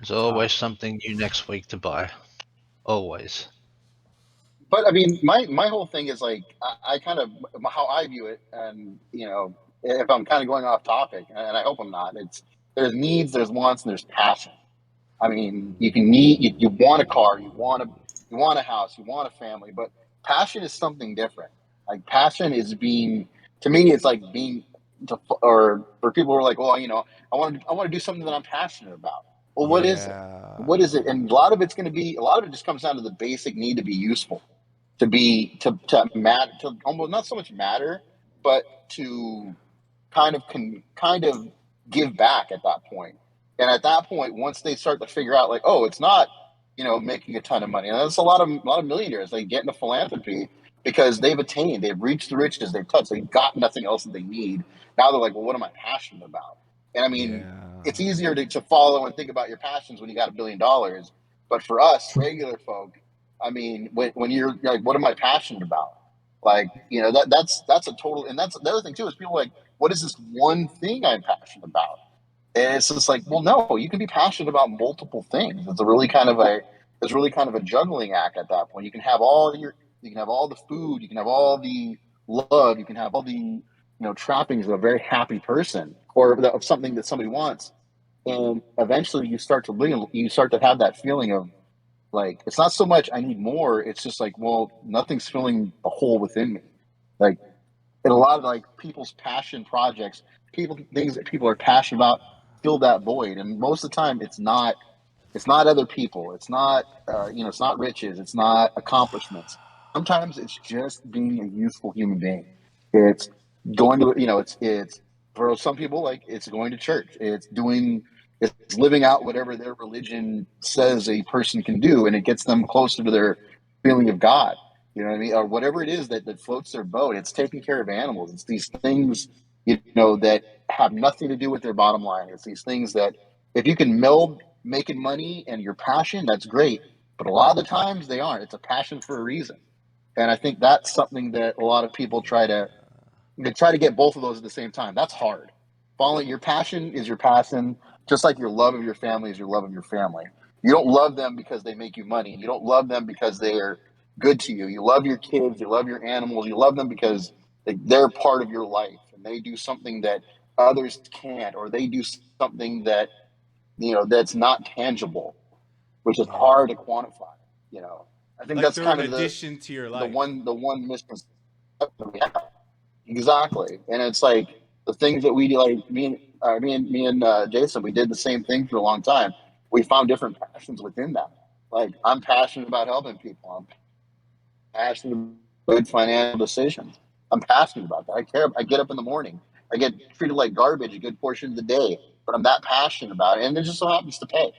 There's always something new next week to buy. Always. But I mean, my whole thing is like I kind of how I view it, and if I'm kind of going off topic, and I hope I'm not. It's there's needs, there's wants, and there's passion. I mean, you can you want a car, you want a house, you want a family, but passion is something different. Like passion is being to me, it's like being or for people who are like, well, I want to do something that I'm passionate about. Well, what is it? Yeah. What is it? And a lot of it's going to be a lot of it just comes down to the basic need to be useful, to matter, to almost not so much matter, but to kind of give back at that point. And at that point, once they start to figure out, like, oh, it's not, making a ton of money. And that's a lot of millionaires. They get into philanthropy because they've reached the riches, they've touched, they've got nothing else that they need. Now they're like, well, what am I passionate about? And I mean, Yeah. it's easier to follow and think about your passions when you got $1 billion. But for us regular folk, I mean, when you're like, what am I passionate about? Like, that's a total, and that's the other thing too, is people are like, what is this one thing I'm passionate about? And it's just like, well, no, you can be passionate about multiple things. It's really kind of a juggling act at that point. You can have all the food, you can have all the love, you can have all the trappings of a very happy person or of something that somebody wants, and eventually you start to have that feeling of like it's not so much I need more. It's just like, well, nothing's filling the hole within me. Like in a lot of like people's passion projects, things that people are passionate about fill that void, and most of the time it's not other people, it's not it's not riches, it's not accomplishments. Sometimes it's just being a useful human being. It's going to it's for some people, like, it's going to church, it's living out whatever their religion says a person can do, and it gets them closer to their feeling of God. You know what I mean? Or whatever it is that floats their boat. It's taking care of animals. It's these things, that have nothing to do with their bottom line. It's these things that if you can meld making money and your passion, that's great. But a lot of the times they aren't. It's a passion for a reason. And I think that's something that a lot of people try to get both of those at the same time. That's hard. Following your passion is your passion, just like your love of your family is your love of your family. You don't love them because they make you money. You don't love them because they are good to you. You love your kids. You love your animals. You love them because they're part of your life and they do something that others can't, or they do something that that's not tangible, which is Yeah. hard to quantify. You know, I think Like that's they're an kind of addition to your life. the one misconception we have. Exactly, and it's like the things that we do, like me and Jason, we did the same thing for a long time. We found different passions within that. Like I'm passionate about helping people. I'm passionate about good financial decisions. I'm passionate about that. I care. I get up in the morning. I get treated like garbage a good portion of the day, but I'm that passionate about it, and it just so happens to pay.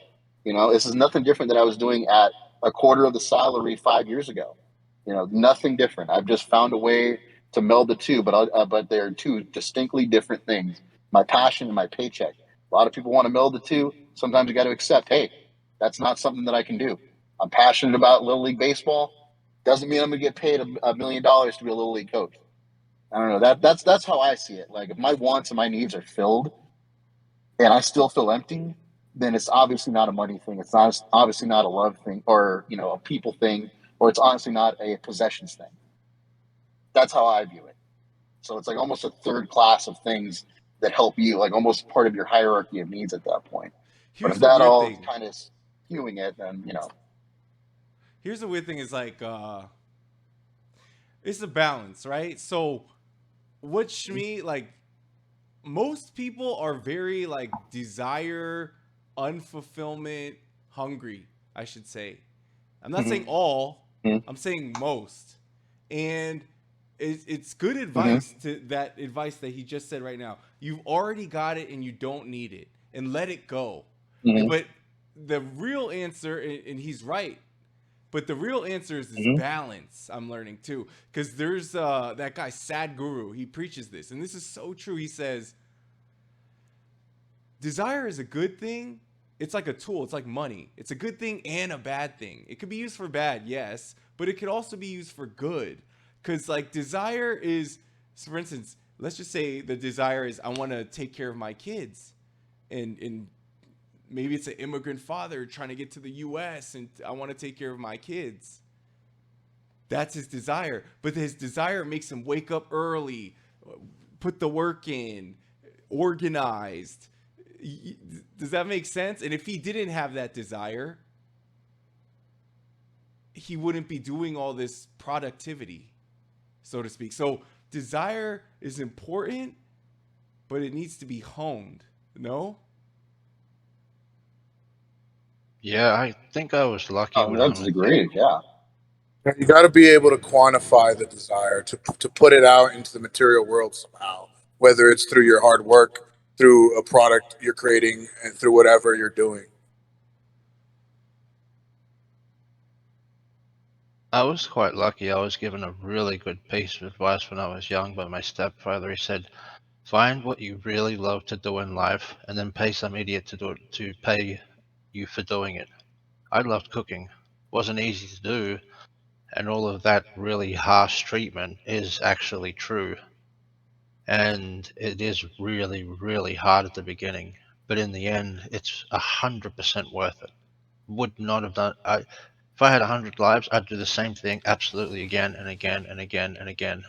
This is nothing different than I was doing at a quarter of the salary 5 years ago. Nothing different. I've just found a way to meld the two, but they're two distinctly different things. My passion and my paycheck. A lot of people want to meld the two. Sometimes you got to accept, hey, that's not something that I can do. I'm passionate about Little League baseball. Doesn't mean I'm going to get paid $1 million to be a Little League coach. I don't know. That's how I see it. Like if my wants and my needs are filled, and I still feel empty, then it's obviously not a money thing. It's not obviously not a love thing, or a people thing, or it's honestly not a possessions thing. That's how I view it. So it's like almost a third class of things that help you, like almost part of your hierarchy of needs at that point. But Here's if the that weird all thing. kind of skewing it, then Here's the weird thing is like it's a balance, right? So what Shmi like most people are very like desire unfulfillment hungry, I should say. I'm not saying all, Mhm. I'm saying most. And it's good Mhm. advice to that advice that he just said right now. You've already got it and you don't need it, and let it go. Mhm. But the real answer, and he's right, but the real answer is this Mhm. balance. I'm learning too, because there's that guy Sad Guru. He preaches this, and this is so true. He says, desire is a good thing. It's like a tool. It's like money. It's a good thing and a bad thing. It could be used for bad, yes, but it could also be used for good. Because like desire is, so for instance, let's just say the desire is I want to take care of my kids and maybe it's an immigrant father trying to get to the US and I want to take care of my kids. That's his desire. But his desire makes him wake up early, put the work in, organized. Does that make sense? And if he didn't have that desire, he wouldn't be doing all this productivity, so to speak. So desire is important, but it needs to be honed. No? Yeah, I think I was lucky Oh, with that's only. great. Yeah. You got to be able to quantify the desire to put it out into the material world somehow, whether it's through your hard work, through a product you're creating, and through whatever you're doing. I was quite lucky. I was given a really good piece of advice when I was young by my stepfather. He said, "Find what you really love to do in life, and then pay some idiot to do it, to pay you for doing it." I loved cooking. Wasn't easy to do, and all of that really harsh treatment is actually true. And it is really, really hard at the beginning, but in the end, it's 100% worth it. Would not have if I had 100 lives, I'd do the same thing absolutely again and again and again and again.